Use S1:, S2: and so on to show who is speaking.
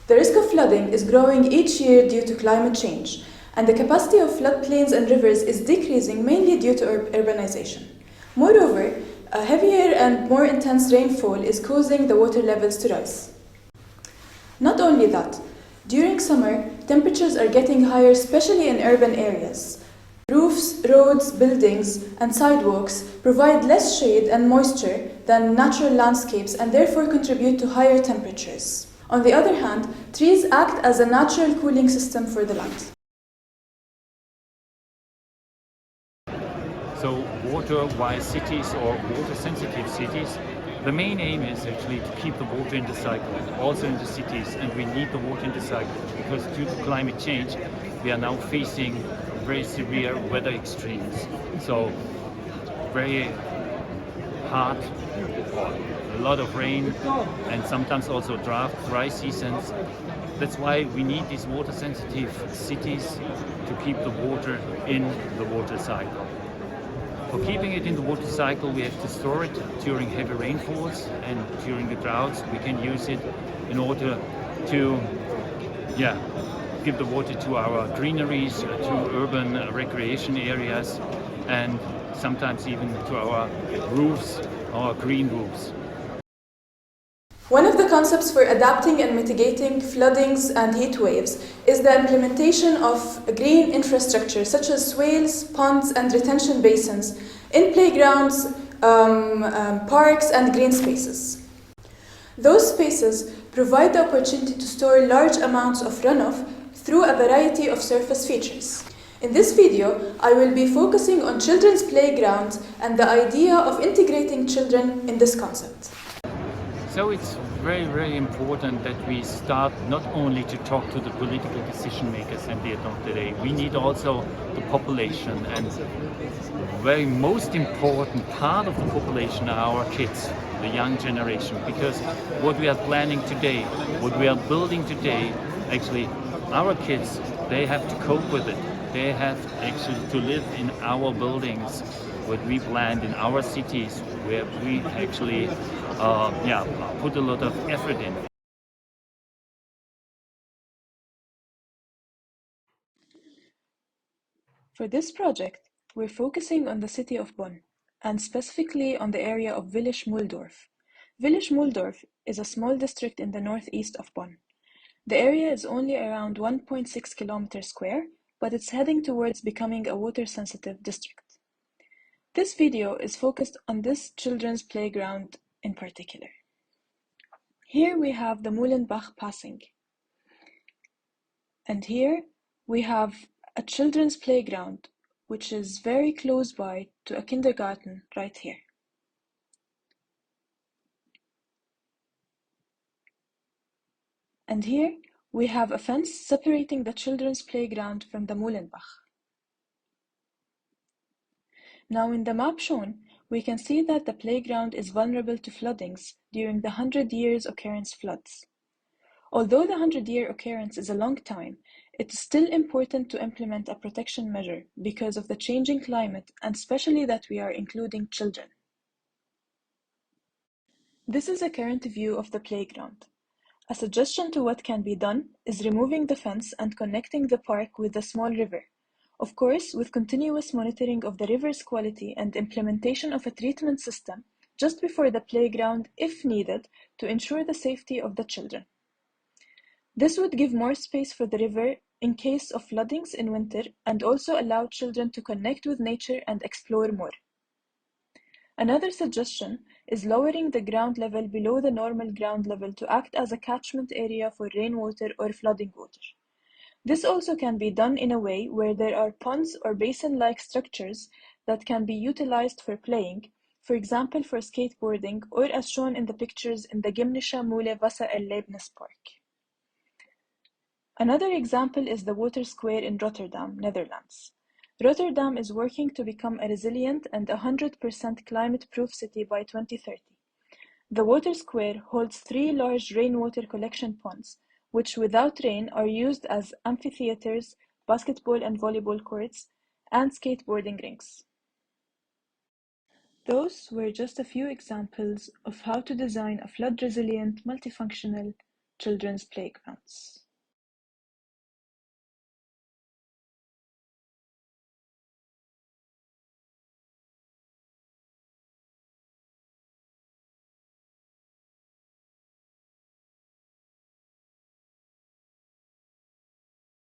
S1: The risk of flooding is growing each year due to climate change, and the capacity of floodplains and rivers is decreasing mainly due to urbanization. Moreover, a heavier and more intense rainfall is causing the water levels to rise. Not only that, during summer, temperatures are getting higher, especially in urban areas. Roofs, roads, buildings, and sidewalks provide less shade and moisture than natural landscapes and therefore contribute to higher temperatures. On the other hand, trees act as a natural cooling system for the land.
S2: So water-wise cities or water-sensitive cities, the main aim is actually to keep the water in the cycle, also in the cities, and we need the water in the cycle because due to climate change, we are now facing very severe weather extremes. So very hard, a lot of rain, and sometimes also dry seasons. That's why we need these water-sensitive cities to keep the water in the water cycle. For keeping it in the water cycle, we have to store it during heavy rainfalls, and during the droughts, we can use it in order to give the water to our greeneries, to urban recreation areas, and sometimes even to our roofs, our green roofs.
S1: One of the concepts for adapting and mitigating floodings and heat waves is the implementation of green infrastructure such as swales, ponds, and retention basins in playgrounds, parks, and green spaces. Those spaces provide the opportunity to store large amounts of runoff through a variety of surface features. In this video, I will be focusing on children's playgrounds and the idea of integrating children in this concept.
S2: So it's very, very important that we start not only to talk to the political decision makers at the end of the day, we need also the population, and the very most important part of the population are our kids, the young generation, because what we are planning today, what we are building today, actually our kids, they have to cope with it. They have actually to live in our buildings, what we planned in our cities, where we actually put a lot of effort in.
S1: For this project, we're focusing on the city of Bonn, and specifically on the area of Vilich-Müldorf. Vilich-Müldorf is a small district in the northeast of Bonn. The area is only around 1.6 kilometers square, but it's heading towards becoming a water-sensitive district. This video is focused on this children's playground in particular. Here we have the Mühlenbach passing. And here we have a children's playground, which is very close by to a kindergarten right here. And here we have a fence separating the children's playground from the Mühlenbach. Now in the map shown, we can see that the playground is vulnerable to floodings during the 100 years occurrence floods. Although the 100-year occurrence is a long time, it is still important to implement a protection measure because of the changing climate and especially that we are including children. This is a current view of the playground. A suggestion to what can be done is removing the fence and connecting the park with the small river. Of course, with continuous monitoring of the river's quality and implementation of a treatment system just before the playground if needed to ensure the safety of the children. This would give more space for the river in case of floodings in winter and also allow children to connect with nature and explore more. Another suggestion is lowering the ground level below the normal ground level to act as a catchment area for rainwater or flooding water. This also can be done in a way where there are ponds or basin-like structures that can be utilized for playing, for example for skateboarding or as shown in the pictures in the Gymnische Mule Wassererlebnis Park. Another example is the Water Square in Rotterdam, Netherlands. Rotterdam is working to become a resilient and 100% climate-proof city by 2030. The Water Square holds 3 large rainwater collection ponds, which without rain are used as amphitheaters, basketball and volleyball courts, and skateboarding rinks. Those were just a few examples of how to design a flood-resilient, multifunctional children's playgrounds.